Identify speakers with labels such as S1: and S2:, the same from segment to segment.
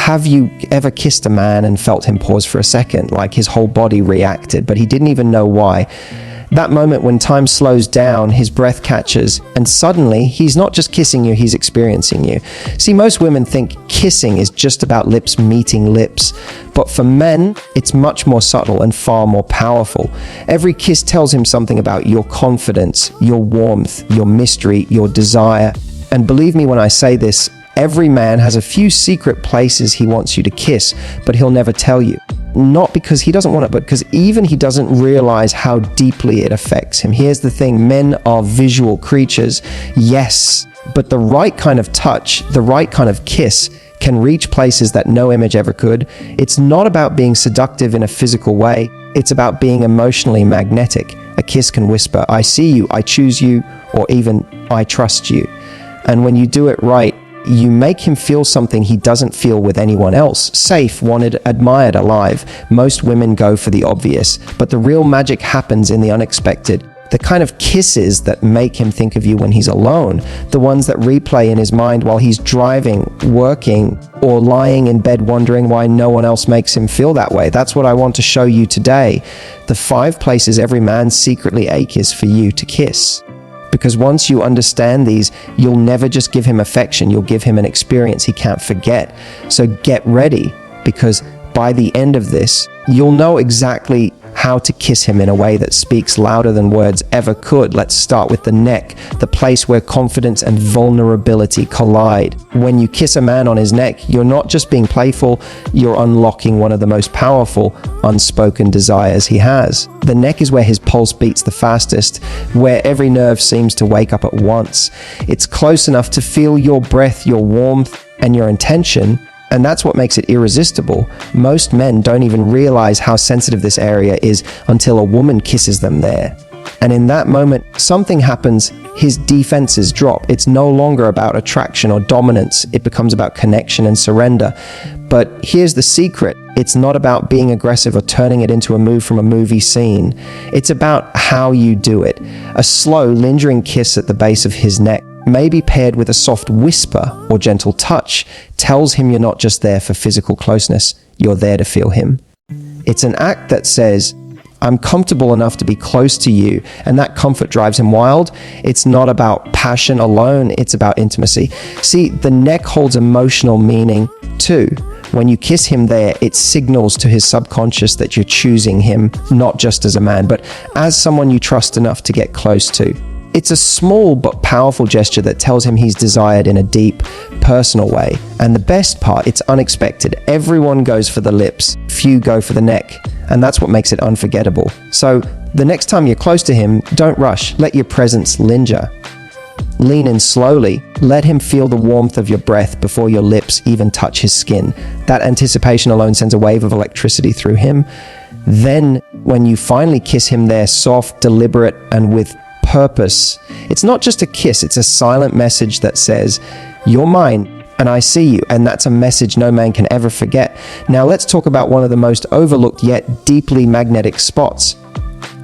S1: Have you ever kissed a man and felt him pause for a second, like his whole body reacted, but he didn't even know why? That moment when time slows down, his breath catches, and suddenly he's not just kissing you, he's experiencing you. See, most women think kissing is just about lips meeting lips, but for men, it's much more subtle and far more powerful. Every kiss tells him something about your confidence, your warmth, your mystery, your desire. And believe me when I say this, every man has a few secret places he wants you to kiss, but he'll never tell you. Not because he doesn't want it, but because even he doesn't realize how deeply it affects him. Here's the thing, men are visual creatures, yes, but the right kind of touch, the right kind of kiss can reach places that no image ever could. It's not about being seductive in a physical way, it's about being emotionally magnetic. A kiss can whisper, I see you, I choose you, or even, I trust you. And when you do it right, you make him feel something he doesn't feel with anyone else. Safe, wanted, admired, alive. Most women go for the obvious, but the real magic happens in the unexpected. The kind of kisses that make him think of you when he's alone. The ones that replay in his mind while he's driving, working, or lying in bed wondering why no one else makes him feel that way. That's what I want to show you today. The 5 places every man secretly aches for you to kiss. Because once you understand these, you'll never just give him affection, you'll give him an experience he can't forget. So get ready, because by the end of this, you'll know exactly how to kiss him in a way that speaks louder than words ever could. Let's start with the neck, the place where confidence and vulnerability collide. When you kiss a man on his neck, you're not just being playful, you're unlocking one of the most powerful unspoken desires he has. The neck is where his pulse beats the fastest, where every nerve seems to wake up at once. It's close enough to feel your breath, your warmth, and your intention. And that's what makes it irresistible. Most men don't even realize how sensitive this area is until a woman kisses them there. And in that moment, something happens, his defenses drop. It's no longer about attraction or dominance. It becomes about connection and surrender. But here's the secret. It's not about being aggressive or turning it into a move from a movie scene. It's about how you do it. A slow, lingering kiss at the base of his neck, maybe paired with a soft whisper or gentle touch, tells him you're not just there for physical closeness, you're there to feel him. It's an act that says, I'm comfortable enough to be close to you, and that comfort drives him wild. It's not about passion alone, it's about intimacy. See, the neck holds emotional meaning too. When you kiss him there, it signals to his subconscious that you're choosing him, not just as a man, but as someone you trust enough to get close to. It's a small but powerful gesture that tells him he's desired in a deep, personal way. And the best part, it's unexpected. Everyone goes for the lips, few go for the neck. And that's what makes it unforgettable. So the next time you're close to him, don't rush. Let your presence linger. Lean in slowly. Let him feel the warmth of your breath before your lips even touch his skin. That anticipation alone sends a wave of electricity through him. Then, when you finally kiss him there, soft, deliberate, and with purpose, it's not just a kiss, it's a silent message that says, you're mine, and I see you, and that's a message no man can ever forget. Now let's talk about one of the most overlooked yet deeply magnetic spots,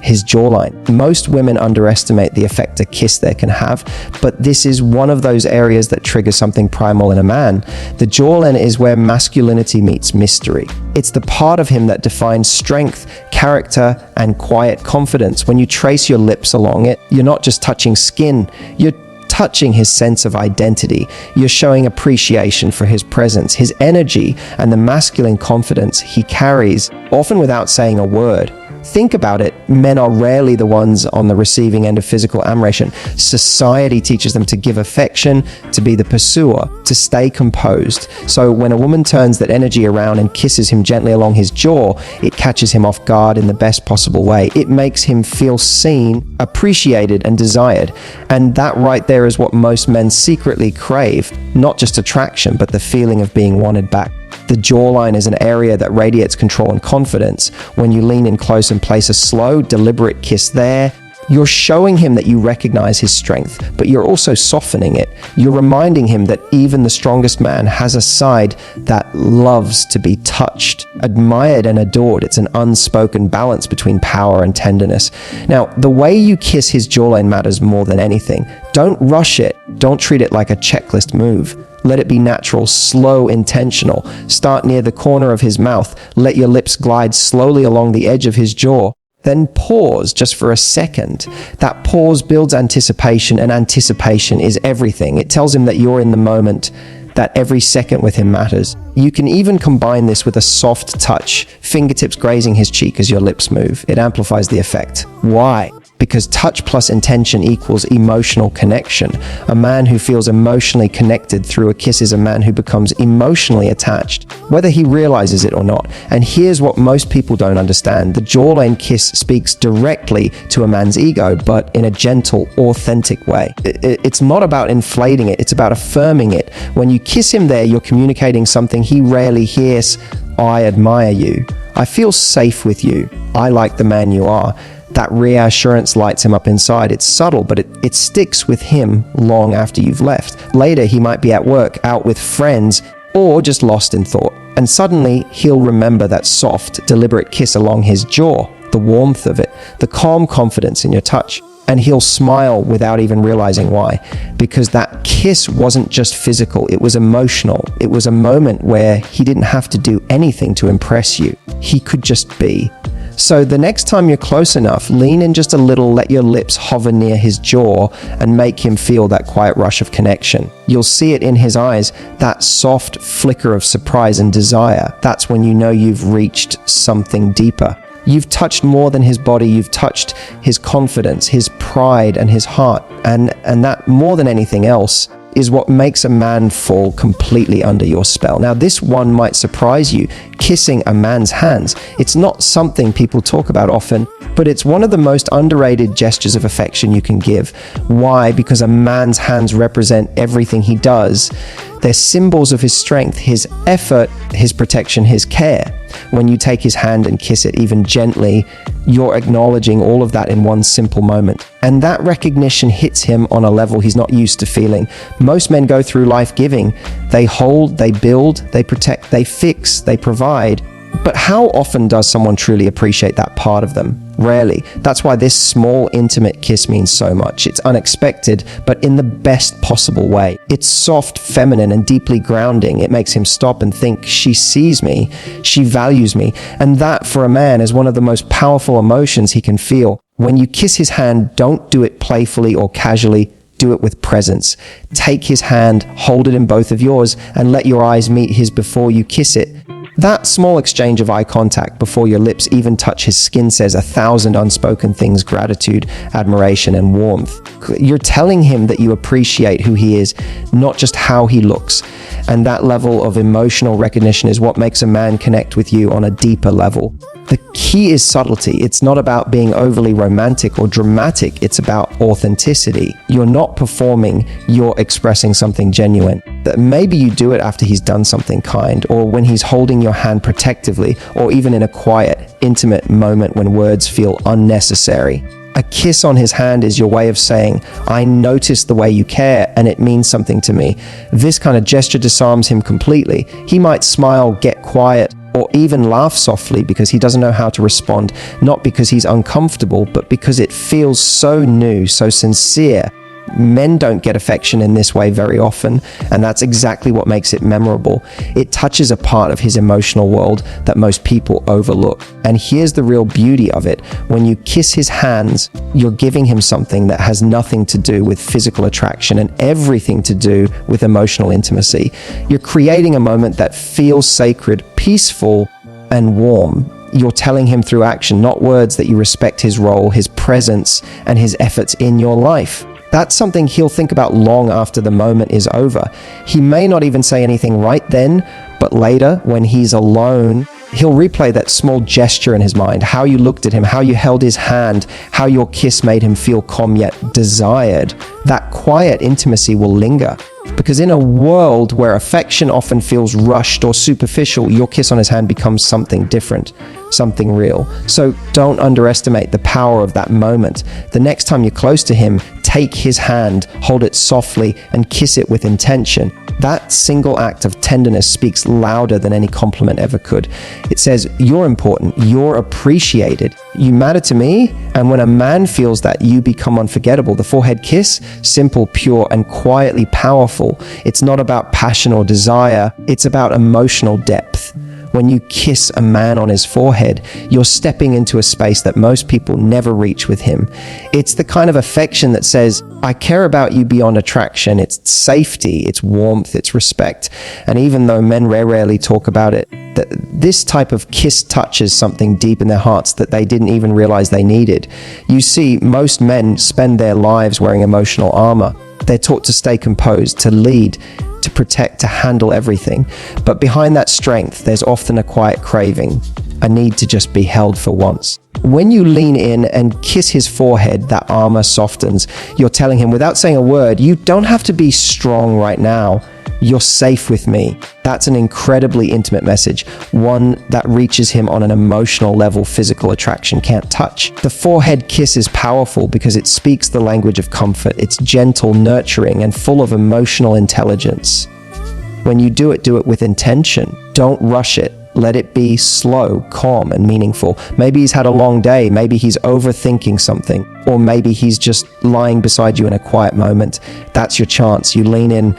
S1: his jawline. Most women underestimate the effect a kiss there can have, but this is one of those areas that triggers something primal in a man. The jawline is where masculinity meets mystery. It's the part of him that defines strength, character, and quiet confidence. When you trace your lips along it, you're not just touching skin, you're touching his sense of identity. You're showing appreciation for his presence, his energy, and the masculine confidence he carries, often without saying a word. Think about it, men are rarely the ones on the receiving end of physical admiration. Society teaches them to give affection, to be the pursuer, to stay composed. So when a woman turns that energy around and kisses him gently along his jaw, it catches him off guard in the best possible way. It makes him feel seen, appreciated, and desired. And that right there is what most men secretly crave, not just attraction, but the feeling of being wanted back. The jawline is an area that radiates control and confidence. When you lean in close and place a slow, deliberate kiss there, you're showing him that you recognize his strength, but you're also softening it. You're reminding him that even the strongest man has a side that loves to be touched, admired, and adored. It's an unspoken balance between power and tenderness. Now, the way you kiss his jawline matters more than anything. Don't rush it. Don't treat it like a checklist move. Let it be natural, slow, intentional. Start near the corner of his mouth. Let your lips glide slowly along the edge of his jaw. Then pause just for a second. That pause builds anticipation, and anticipation is everything. It tells him that you're in the moment, that every second with him matters. You can even combine this with a soft touch, fingertips grazing his cheek as your lips move. It amplifies the effect. Why? Because touch plus intention equals emotional connection. A man who feels emotionally connected through a kiss is a man who becomes emotionally attached, whether he realizes it or not. And here's what most people don't understand. The jawline kiss speaks directly to a man's ego, but in a gentle, authentic way. It's not about inflating it, it's about affirming it. When you kiss him there, you're communicating something he rarely hears. I admire you. I feel safe with you. I like the man you are. That reassurance lights him up inside. It's subtle, but it sticks with him long after you've left. Later, he might be at work, out with friends, or just lost in thought. And suddenly, he'll remember that soft, deliberate kiss along his jaw, the warmth of it, the calm confidence in your touch. And he'll smile without even realizing why. Because that kiss wasn't just physical, it was emotional. It was a moment where he didn't have to do anything to impress you. He could just be. So the next time you're close enough, lean in just a little, let your lips hover near his jaw and make him feel that quiet rush of connection. You'll see it in his eyes, that soft flicker of surprise and desire. That's when you know you've reached something deeper. You've touched more than his body, you've touched his confidence, his pride, and his heart. And that, more than anything else, is what makes a man fall completely under your spell. Now, this one might surprise you, kissing a man's hands. It's not something people talk about often, but it's one of the most underrated gestures of affection you can give. Why? Because a man's hands represent everything he does. They're symbols of his strength, his effort, his protection, his care. When you take his hand and kiss it, even gently, you're acknowledging all of that in one simple moment. And that recognition hits him on a level he's not used to feeling. Most men go through life giving. They hold, they build, they protect, they fix, they provide. But how often does someone truly appreciate that part of them? Rarely. That's why this small, intimate kiss means so much. It's unexpected, but in the best possible way. It's soft, feminine, and deeply grounding. It makes him stop and think, she sees me, she values me. And that, for a man, is one of the most powerful emotions he can feel. When you kiss his hand, don't do it playfully or casually. Do it with presence. Take his hand, hold it in both of yours, and let your eyes meet his before you kiss it. That small exchange of eye contact before your lips even touch his skin says 1,000 unspoken things: gratitude, admiration, and warmth. You're telling him that you appreciate who he is, not just how he looks. And that level of emotional recognition is what makes a man connect with you on a deeper level. The key is subtlety. It's not about being overly romantic or dramatic. It's about authenticity. You're not performing, you're expressing something genuine. That maybe you do it after he's done something kind, or when he's holding your hand protectively, or even in a quiet, intimate moment when words feel unnecessary. A kiss on his hand is your way of saying, I notice the way you care and it means something to me. This kind of gesture disarms him completely. He might smile, get quiet, or even laugh softly because he doesn't know how to respond, not because he's uncomfortable, but because it feels so new, so sincere. Men don't get affection in this way very often, and that's exactly what makes it memorable. It touches a part of his emotional world that most people overlook. And here's the real beauty of it. When you kiss his hands, you're giving him something that has nothing to do with physical attraction and everything to do with emotional intimacy. You're creating a moment that feels sacred, peaceful, and warm. You're telling him through action, not words, that you respect his role, his presence, and his efforts in your life. That's something he'll think about long after the moment is over. He may not even say anything right then, but later, when he's alone, he'll replay that small gesture in his mind, how you looked at him, how you held his hand, how your kiss made him feel calm yet desired. That quiet intimacy will linger. Because in a world where affection often feels rushed or superficial, your kiss on his hand becomes something different, something real. So don't underestimate the power of that moment. The next time you're close to him, take his hand, hold it softly, and kiss it with intention. That single act of tenderness speaks louder than any compliment ever could. It says, you're important, you're appreciated, you matter to me. And when a man feels that, you become unforgettable. The forehead kiss, simple, pure, and quietly powerful. It's not about passion or desire, it's about emotional depth. When you kiss a man on his forehead, you're stepping into a space that most people never reach with him. It's the kind of affection that says, I care about you beyond attraction. It's safety, it's warmth, it's respect. And even though men rarely talk about it, this type of kiss touches something deep in their hearts that they didn't even realize they needed. You see, most men spend their lives wearing emotional armor. They're taught to stay composed, to lead, to protect, to handle everything. But behind that strength, there's often a quiet craving, a need to just be held for once. When you lean in and kiss his forehead, that armor softens. You're telling him, without saying a word, you don't have to be strong right now. You're safe with me. That's an incredibly intimate message, one that reaches him on an emotional level physical attraction can't touch. The forehead kiss is powerful because it speaks the language of comfort. It's gentle, nurturing, and full of emotional intelligence. When you do it with intention. Don't rush it. Let it be slow, calm, and meaningful. Maybe he's had a long day. Maybe he's overthinking something. Or maybe he's just lying beside you in a quiet moment. That's your chance. You lean in,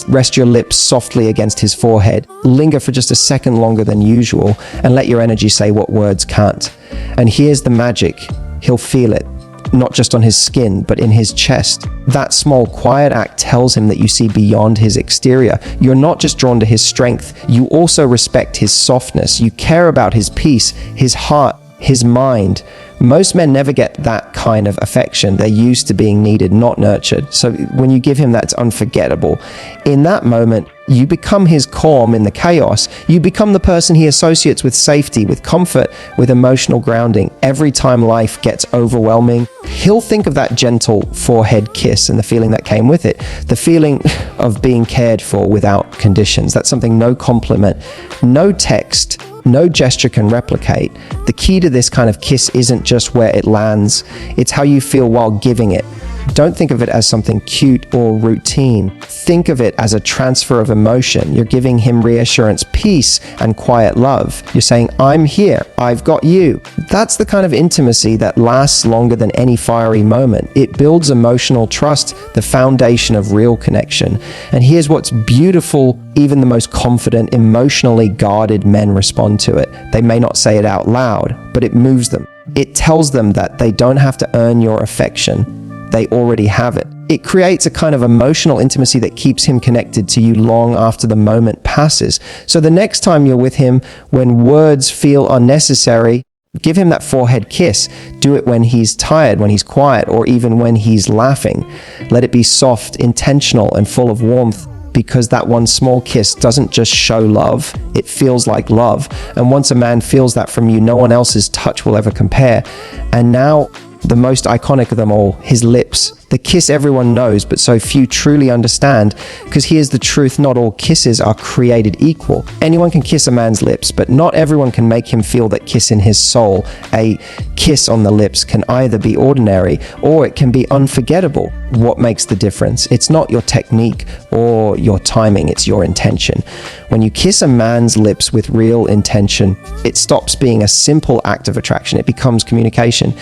S1: rest your lips softly against his forehead. Linger for just a second longer than usual, and let your energy say what words can't. And here's the magic. He'll feel it. Not just on his skin, but in his chest. That small, quiet act tells him that you see beyond his exterior. You're not just drawn to his strength, you also respect his softness. You care about his peace, his heart, his mind. Most men never get that kind of affection. They're used to being needed, not nurtured. So when you give him that, it's unforgettable. In that moment, you become his calm in the chaos. You become the person he associates with safety, with comfort, with emotional grounding. Every time life gets overwhelming, he'll think of that gentle forehead kiss and the feeling that came with it. The feeling of being cared for without conditions. That's something no compliment, no text, no gesture can replicate. The key to this kind of kiss isn't just where it lands, it's how you feel while giving it. Don't think of it as something cute or routine. Think of it as a transfer of emotion. You're giving him reassurance, peace, and quiet love. You're saying, I'm here, I've got you. That's the kind of intimacy that lasts longer than any fiery moment. It builds emotional trust, the foundation of real connection. And here's what's beautiful, even the most confident, emotionally guarded men respond to it. They may not say it out loud, but it moves them. It tells them that they don't have to earn your affection. They already have it. It creates a kind of emotional intimacy that keeps him connected to you long after the moment passes. So the next time you're with him, when words feel unnecessary, give him that forehead kiss. Do it when he's tired, when he's quiet, or even when he's laughing. Let it be soft, intentional, and full of warmth, because that one small kiss doesn't just show love, it feels like love. And once a man feels that from you, no one else's touch will ever compare. And now, the most iconic of them all, his lips. The kiss everyone knows, but so few truly understand, because here's the truth, not all kisses are created equal. Anyone can kiss a man's lips, but not everyone can make him feel that kiss in his soul. A kiss on the lips can either be ordinary, or it can be unforgettable. What makes the difference? It's not your technique or your timing, it's your intention. When you kiss a man's lips with real intention, it stops being a simple act of attraction, it becomes communication.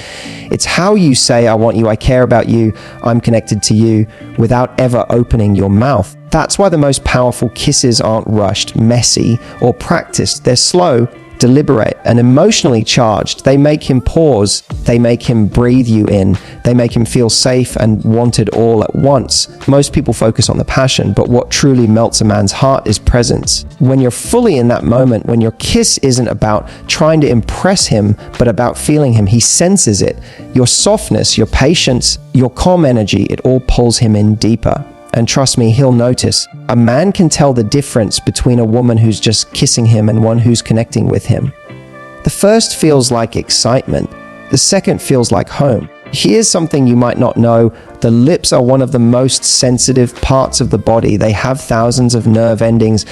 S1: It's how you say, I want you, I care about you, I'm connected to you, without ever opening your mouth. That's why the most powerful kisses aren't rushed, messy, or practiced. They're slow, deliberate, and emotionally charged. They make him pause. They make him breathe you in. They make him feel safe and wanted all at once. Most people focus on the passion, but what truly melts a man's heart is presence. When you're fully in that moment, when your kiss isn't about trying to impress him, but about feeling him, he senses it. Your softness, your patience, your calm energy, it all pulls him in deeper. And trust me, he'll notice. A man can tell the difference between a woman who's just kissing him and one who's connecting with him. The first feels like excitement. The second feels like home. Here's something you might not know. The lips are one of the most sensitive parts of the body. They have thousands of nerve endings,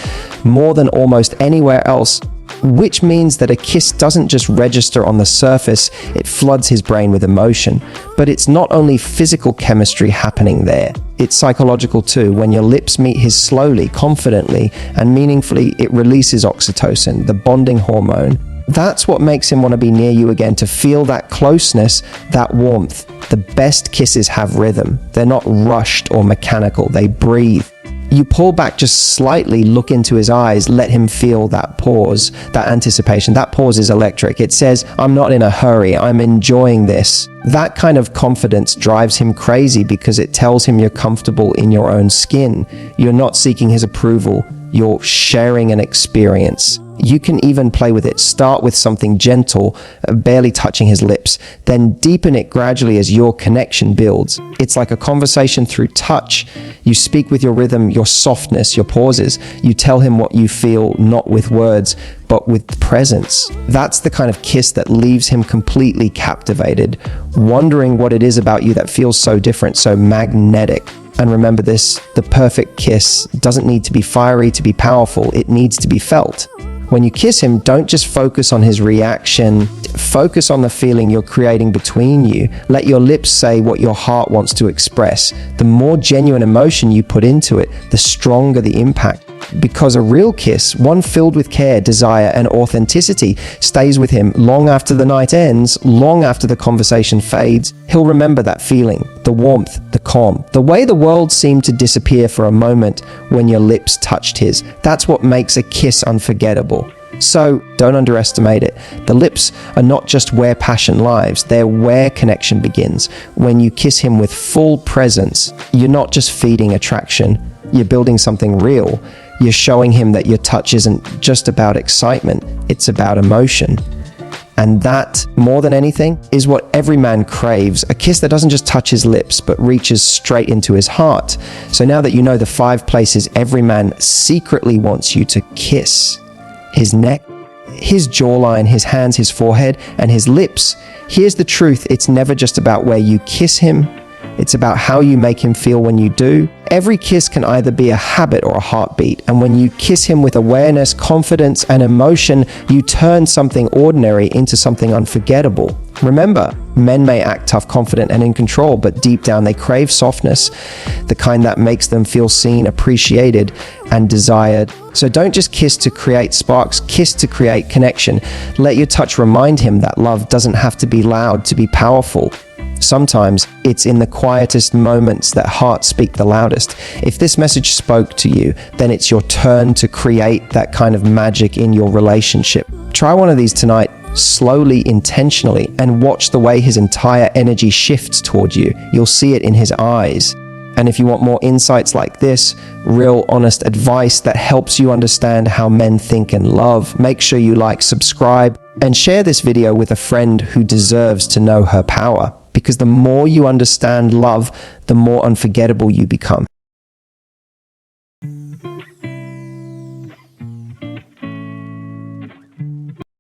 S1: more than almost anywhere else. which means that a kiss doesn't just register on the surface, it floods his brain with emotion. But it's not only physical chemistry happening there, it's psychological too. When your lips meet his slowly, confidently, and meaningfully, it releases oxytocin, the bonding hormone. That's what makes him want to be near you again, to feel that closeness, that warmth. The best kisses have rhythm. They're not rushed or mechanical, they breathe. You pull back just slightly, look into his eyes, let him feel that pause, that anticipation. That pause is electric. It says, I'm not in a hurry, I'm enjoying this. That kind of confidence drives him crazy because it tells him you're comfortable in your own skin. You're not seeking his approval, you're sharing an experience. You can even play with it. Start with something gentle, barely touching his lips, then deepen it gradually as your connection builds. It's like a conversation through touch. You speak with your rhythm, your softness, your pauses. You tell him what you feel, not with words, but with presence. That's the kind of kiss that leaves him completely captivated, wondering what it is about you that feels so different, so magnetic. And remember this, the perfect kiss doesn't need to be fiery to be powerful, it needs to be felt. When you kiss him, don't just focus on his reaction, focus on the feeling you're creating between you. Let your lips say what your heart wants to express. The more genuine emotion you put into it, the stronger the impact. Because a real kiss, one filled with care, desire, and authenticity, stays with him long after the night ends, long after the conversation fades. He'll remember that feeling, the warmth, the calm, the way the world seemed to disappear for a moment when your lips touched his. That's what makes a kiss unforgettable. So don't underestimate it. The lips are not just where passion lives, they're where connection begins. When you kiss him with full presence, you're not just feeding attraction, you're building something real. You're showing him that your touch isn't just about excitement, it's about emotion. And that, more than anything, is what every man craves. A kiss that doesn't just touch his lips, but reaches straight into his heart. So now that you know the 5 places every man secretly wants you to kiss: his neck, his jawline, his hands, his forehead, and his lips, here's the truth. It's never just about where you kiss him. It's about how you make him feel when you do. Every kiss can either be a habit or a heartbeat. And when you kiss him with awareness, confidence, and emotion, you turn something ordinary into something unforgettable. Remember, men may act tough, confident, and in control, but deep down they crave softness, the kind that makes them feel seen, appreciated, and desired. So don't just kiss to create sparks, kiss to create connection. Let your touch remind him that love doesn't have to be loud to be powerful. Sometimes it's in the quietest moments that hearts speak the loudest. If this message spoke to you, then it's your turn to create that kind of magic in your relationship. Try one of these tonight, slowly, intentionally, and watch the way his entire energy shifts toward you. You'll see it in his eyes. And if you want more insights like this, real honest advice that helps you understand how men think and love, make sure you like, subscribe, and share this video with a friend who deserves to know her power. Because the more you understand love, the more unforgettable you become.